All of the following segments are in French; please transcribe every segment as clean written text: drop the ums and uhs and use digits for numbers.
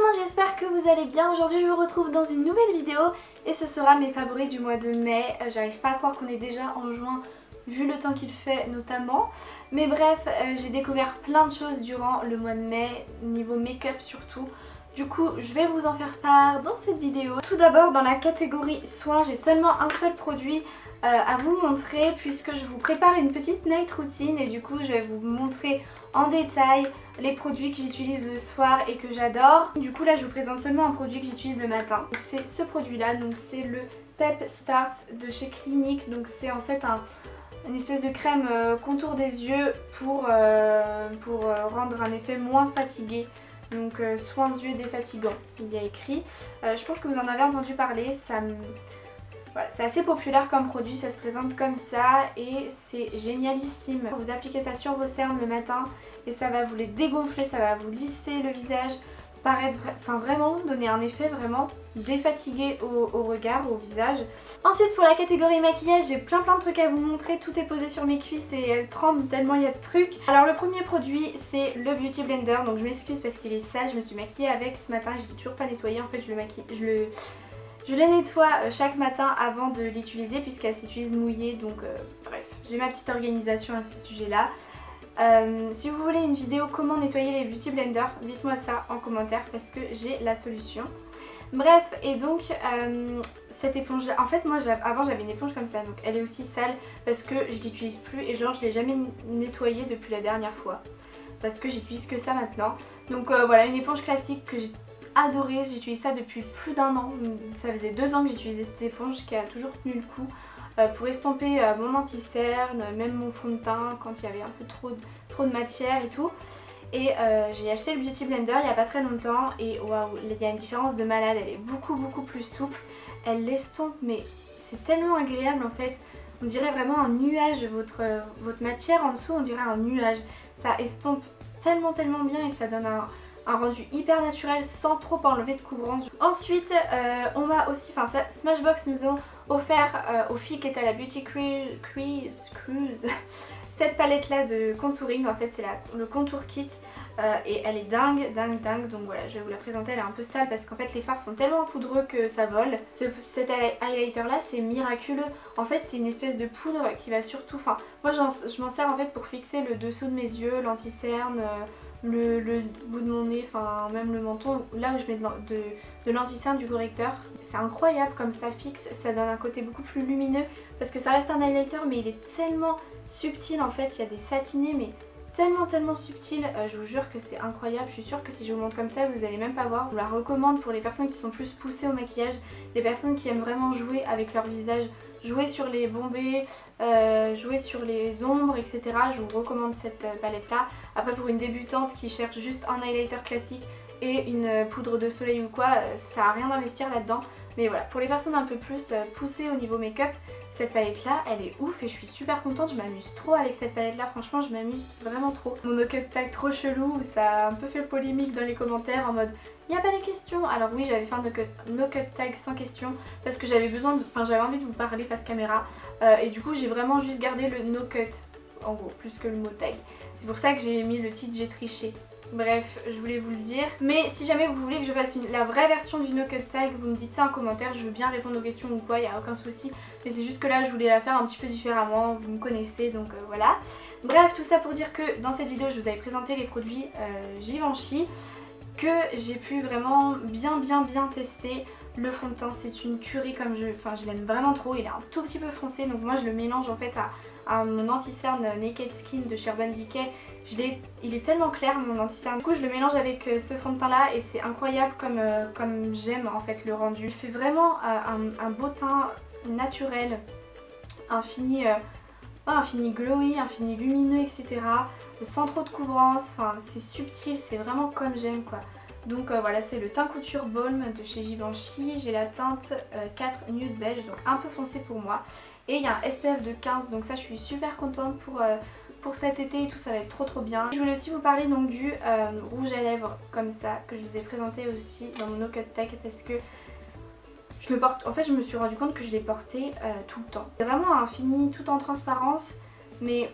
monde, j'espère que vous allez bien. Aujourd'hui je vous retrouve dans une nouvelle vidéo et ce sera mes favoris du mois de mai. J'arrive pas à croire qu'on est déjà en juin vu le temps qu'il fait notamment. Mais bref, j'ai découvert plein de choses durant le mois de mai, niveau make-up surtout. Du coup je vais vous en faire part dans cette vidéo. Tout d'abord dans la catégorie soins, j'ai seulement un seul produit à vous montrer puisque je vous prépare une petite night routine et du coup je vais vous montrer en détail les produits que j'utilise le soir et que j'adore. Du coup là je vous présente seulement un produit que j'utilise le matin. C'est ce produit là, donc c'est le Pep Start de chez Clinique. Donc c'est en fait une espèce de crème contour des yeux pour rendre un effet moins fatigué. Donc soins yeux défatigants, il y a écrit. Je pense que vous en avez entendu parler, voilà, c'est assez populaire comme produit, ça se présente comme ça et c'est génialissime. Vous appliquez ça sur vos cernes le matin et ça va vous les dégonfler, ça va vous lisser le visage, vraiment donner un effet vraiment défatigué au regard, au visage. Ensuite pour la catégorie maquillage, j'ai plein de trucs à vous montrer, tout est posé sur mes cuisses et elles tremblent tellement il y a de trucs. Alors le premier produit c'est le Beauty Blender, donc je m'excuse parce qu'il est sale, je me suis maquillée avec ce matin, je l'ai toujours pas nettoyé, en fait je le nettoie chaque matin avant de l'utiliser puisqu'elle s'utilise mouillée, donc bref, j'ai ma petite organisation à ce sujet là. Si vous voulez une vidéo comment nettoyer les Beauty Blender, dites-moi ça en commentaire parce que j'ai la solution. Bref, et donc cette éponge là, en fait moi avant j'avais une éponge comme ça, donc elle est aussi sale parce que je l'utilise plus et genre je l'ai jamais nettoyée depuis la dernière fois parce que j'utilise que ça maintenant. Donc voilà, une éponge classique que j'ai adorée, j'utilise ça depuis plus d'1 an, ça faisait 2 ans que j'utilisais cette éponge qui a toujours tenu le coup pour estomper mon anti-cerne, même mon fond de teint quand il y avait un peu trop de matière et tout. Et j'ai acheté le Beauty Blender il n'y a pas très longtemps et waouh, il y a une différence de malade, elle est beaucoup plus souple, elle l'estompe mais c'est tellement agréable en fait, on dirait vraiment un nuage, votre matière en dessous on dirait un nuage, ça estompe tellement bien et ça donne un rendu hyper naturel sans trop enlever de couvrance. Ensuite on m'a aussi, Smashbox nous ont offert aux filles qui étaient à la Beauty Cruise cette palette là de contouring, en fait c'est le contour kit et elle est dingue, donc voilà je vais vous la présenter, elle est un peu sale parce qu'en fait les fards sont tellement poudreux que ça vole. Cet highlighter là c'est miraculeux, en fait c'est une espèce de poudre qui va surtout, moi je m'en sers en fait pour fixer le dessous de mes yeux, l'anti-cerne, le bout de mon nez, même le menton, là où je mets de l'anti-cerne, du correcteur. C'est incroyable comme ça fixe, ça donne un côté beaucoup plus lumineux parce que ça reste un highlighter mais il est tellement subtil en fait, il y a des satinés mais tellement subtil, je vous jure que c'est incroyable. Je suis sûre que si je vous montre comme ça vous allez même pas voir. Je vous la recommande pour les personnes qui sont plus poussées au maquillage, les personnes qui aiment vraiment jouer avec leur visage, jouer sur les bombés, jouer sur les ombres, etc. Je vous recommande cette palette là. Après pour une débutante qui cherche juste un highlighter classique et une poudre de soleil ou quoi, ça sert à rien d'investir là-dedans. Mais voilà, pour les personnes un peu plus poussées au niveau make-up, cette palette là elle est ouf et je suis super contente, je m'amuse trop avec cette palette là, franchement je m'amuse vraiment trop. Mon no cut tag trop chelou, ça a un peu fait polémique dans les commentaires en mode il n'y a pas les questions. Alors oui, j'avais fait un no cut tag sans questions parce que j'avais j'avais envie de vous parler face caméra et du coup j'ai vraiment juste gardé le no cut en gros plus que le mot tag. C'est pour ça que j'ai mis le titre j'ai triché. Bref, je voulais vous le dire. Mais si jamais vous voulez que je fasse la vraie version du no cut tag, vous me dites ça en commentaire, je veux bien répondre aux questions ou quoi, il n'y a aucun souci. Mais c'est juste que là je voulais la faire un petit peu différemment, vous me connaissez donc voilà. Bref, tout ça pour dire que dans cette vidéo je vous avais présenté les produits Givenchy que j'ai pu vraiment bien tester. Le fond de teint c'est une tuerie, comme je l'aime vraiment trop, il est un tout petit peu foncé donc moi je le mélange en fait à mon anti-cerne Naked Skin de chez Urban Decay. Il est tellement clair mon anti-cerne, du coup je le mélange avec ce fond de teint là et c'est incroyable comme j'aime en fait le rendu. Il fait vraiment un beau teint naturel, un fini glowy, un fini lumineux, etc. Sans trop de couvrance, c'est subtil, c'est vraiment comme j'aime quoi. Donc voilà, c'est le teint couture Balm de chez Givenchy. J'ai la teinte 4 nude beige, donc un peu foncé pour moi. Et il y a un SPF de 15, donc ça je suis super contente pour cet été et tout, ça va être trop bien. Je voulais aussi vous parler donc du rouge à lèvres comme ça, que je vous ai présenté aussi dans mon no cut tag parce que je me suis rendu compte que je l'ai porté tout le temps. C'est vraiment un fini tout en transparence, mais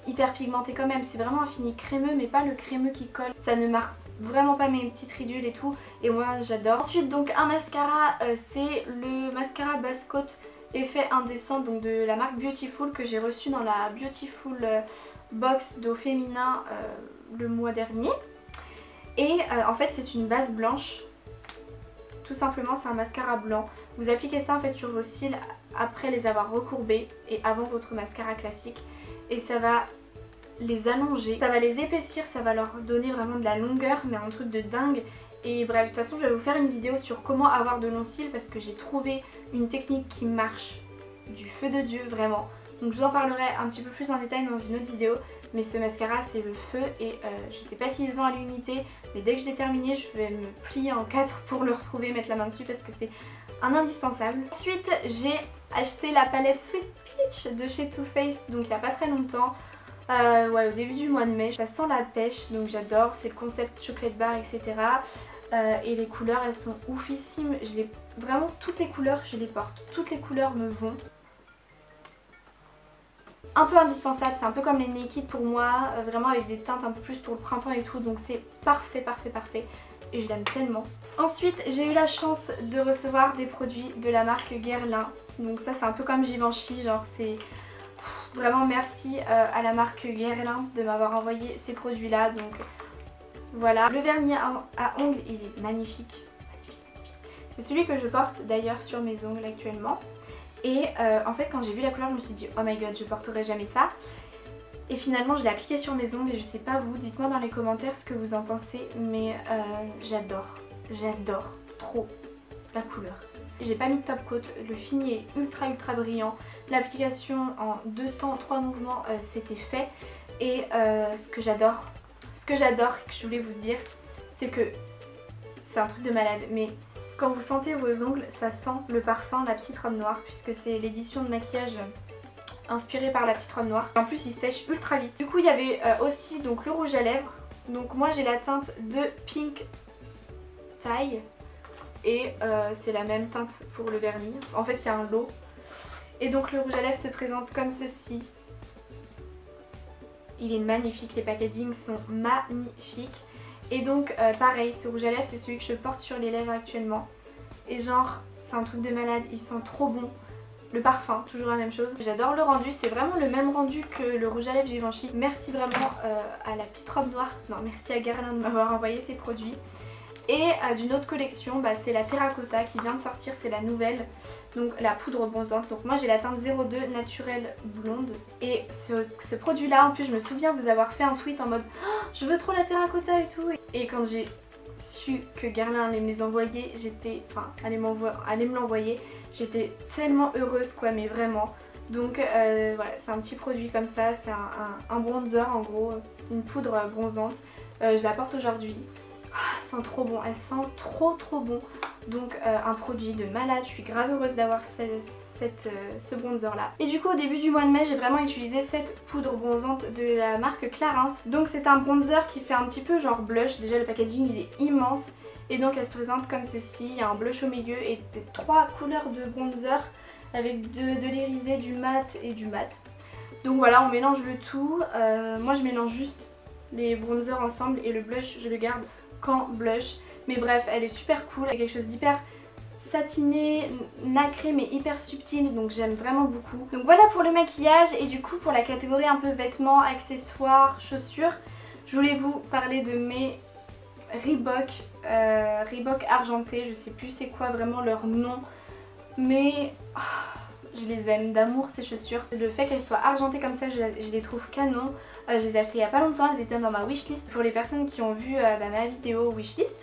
hyper pigmenté quand même. C'est vraiment un fini crémeux, mais pas le crémeux qui colle. Ça ne marque vraiment pas mes petites ridules et tout, et moi j'adore. Ensuite donc un mascara, c'est le mascara basse côte effet indécent donc de la marque Beautiful que j'ai reçu dans la Beautiful box d'eau féminin le mois dernier. Et en fait c'est une base blanche, tout simplement c'est un mascara blanc. Vous appliquez ça en fait sur vos cils après les avoir recourbés et avant votre mascara classique, et ça va les allonger, ça va les épaissir, ça va leur donner vraiment de la longueur, mais un truc de dingue. Et bref, de toute façon je vais vous faire une vidéo sur comment avoir de longs cils parce que j'ai trouvé une technique qui marche du feu de Dieu vraiment. Donc je vous en parlerai un petit peu plus en détail dans une autre vidéo, mais ce mascara c'est le feu et je sais pas s'il se vend à l'unité, mais dès que je l'ai terminé je vais me plier en 4 pour le retrouver, mettre la main dessus parce que c'est un indispensable. Ensuite j'ai acheté la palette Sweet Peach de chez Too Faced, donc il n'y a pas très longtemps. Ouais, au début du mois de mai, ça sent la pêche, donc j'adore, c'est le concept chocolate bar, etc. Et les couleurs elles sont oufissimes, vraiment toutes les couleurs je les porte, toutes les couleurs me vont. Un peu indispensable, c'est un peu comme les Naked pour moi, vraiment avec des teintes un peu plus pour le printemps et tout, donc c'est parfait, parfait, parfait. Et je l'aime tellement. Ensuite j'ai eu la chance de recevoir des produits de la marque Guerlain, donc ça c'est un peu comme Givenchy, genre c'est... Vraiment merci à la marque Guerlain de m'avoir envoyé ces produits là, donc voilà. Le vernis à ongles il est magnifique, c'est celui que je porte d'ailleurs sur mes ongles actuellement. Et en fait quand j'ai vu la couleur je me suis dit oh my god je porterai jamais ça. Et finalement je l'ai appliqué sur mes ongles et je sais pas vous, dites-moi dans les commentaires ce que vous en pensez, mais j'adore trop la couleur. J'ai pas mis de top coat, le fini est ultra brillant, l'application en 2 temps, 3 mouvements c'était fait. Et ce que j'adore et que je voulais vous dire, c'est que c'est un truc de malade, mais quand vous sentez vos ongles ça sent le parfum La Petite Robe Noire, puisque c'est l'édition de maquillage inspirée par La Petite Robe Noire. En plus il sèche ultra vite. Du coup il y avait aussi donc le rouge à lèvres, donc moi j'ai la teinte de Pink Taille. Et c'est la même teinte pour le vernis, en fait c'est un lot. Et donc le rouge à lèvres se présente comme ceci. Il est magnifique, les packagings sont magnifiques. Et donc pareil, ce rouge à lèvres c'est celui que je porte sur les lèvres actuellement. Et genre c'est un truc de malade, il sent trop bon. Le parfum, toujours la même chose. J'adore le rendu, c'est vraiment le même rendu que le rouge à lèvres Givenchy. Merci vraiment à La Petite Robe Noire, non merci à Guerlain de m'avoir envoyé ces produits. Et d'une autre collection, c'est la Terracotta qui vient de sortir, c'est la nouvelle, donc la poudre bronzante. Donc moi j'ai la teinte 02 naturelle blonde. Et ce produit là, en plus je me souviens vous avoir fait un tweet en mode oh, je veux trop la Terracotta et tout. Et quand j'ai su que Guerlain allait me les envoyer, allait me l'envoyer, j'étais tellement heureuse quoi, mais vraiment. Donc voilà, c'est un petit produit comme ça, c'est un bronzer en gros, une poudre bronzante. Je la porte aujourd'hui. Elle sent trop bon, elle sent trop bon. Donc un produit de malade, je suis grave heureuse d'avoir ce bronzer là. Et du coup au début du mois de mai j'ai vraiment utilisé cette poudre bronzante de la marque Clarins. Donc c'est un bronzer qui fait un petit peu genre blush, déjà le packaging il est immense. Et donc elle se présente comme ceci, il y a un blush au milieu et 3 couleurs de bronzer avec de l'irisé, du mat et du mat. Donc voilà, on mélange le tout. Moi je mélange juste les bronzers ensemble et le blush je le garde qu'en blush. Mais bref, elle est super cool, elle a quelque chose d'hyper satiné, nacré mais hyper subtil, donc j'aime vraiment beaucoup. Donc voilà pour le maquillage. Et du coup pour la catégorie un peu vêtements, accessoires, chaussures, je voulais vous parler de mes Reebok argentés. Je sais plus c'est quoi vraiment leur nom, mais je les aime d'amour ces chaussures. Le fait qu'elles soient argentées comme ça, je les trouve canon. Je les ai achetées il y a pas longtemps, elles étaient dans ma wishlist pour les personnes qui ont vu ma vidéo wishlist.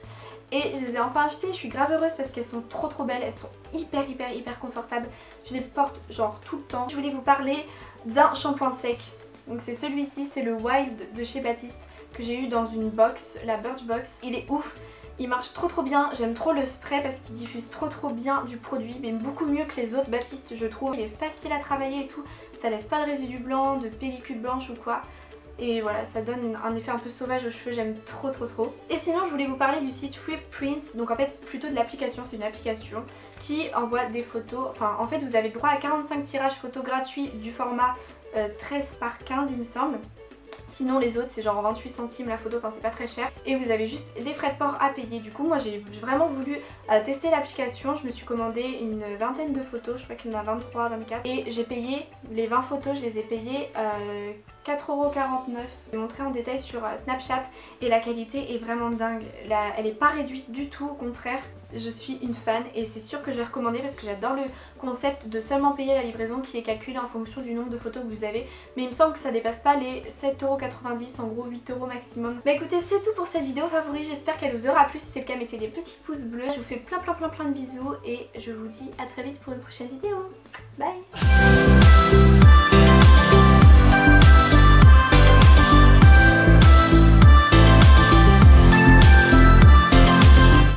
Et je les ai enfin achetées, je suis grave heureuse parce qu'elles sont trop belles, elles sont hyper confortables. Je les porte genre tout le temps. Je voulais vous parler d'un shampoing sec. Donc c'est celui-ci, c'est le Wild de chez Baptiste que j'ai eu dans une box, la Birchbox. Il est ouf, il marche trop bien, j'aime trop le spray parce qu'il diffuse trop bien du produit, mais beaucoup mieux que les autres Baptiste je trouve. Il est facile à travailler et tout, ça laisse pas de résidus blancs, de pellicule blanche ou quoi. Et voilà, ça donne un effet un peu sauvage aux cheveux, j'aime trop. Et sinon je voulais vous parler du site Freeprints, donc en fait plutôt de l'application, c'est une application qui envoie des photos. Enfin en fait vous avez le droit à 45 tirages photos gratuits du format 13 par 15 il me semble. Sinon les autres c'est genre 28 centimes la photo, enfin c'est pas très cher. Et vous avez juste des frais de port à payer. Du coup moi j'ai vraiment voulu tester l'application. Je me suis commandé une vingtaine de photos, je crois qu'il y en a 23, 24. Et j'ai payé, les 20 photos je les ai payées 4,49€. Je vais montrer en détail sur Snapchat et la qualité est vraiment dingue. Elle est pas réduite du tout, au contraire. Je suis une fan et c'est sûr que je vais recommander parce que j'adore le concept de seulement payer la livraison qui est calculée en fonction du nombre de photos que vous avez. Mais il me semble que ça dépasse pas les 7,90€, en gros 8€ maximum. Bah écoutez, c'est tout pour cette vidéo favori, j'espère qu'elle vous aura plu. Si c'est le cas, mettez des petits pouces bleus. Je vous fais plein de bisous et je vous dis à très vite pour une prochaine vidéo. Bye.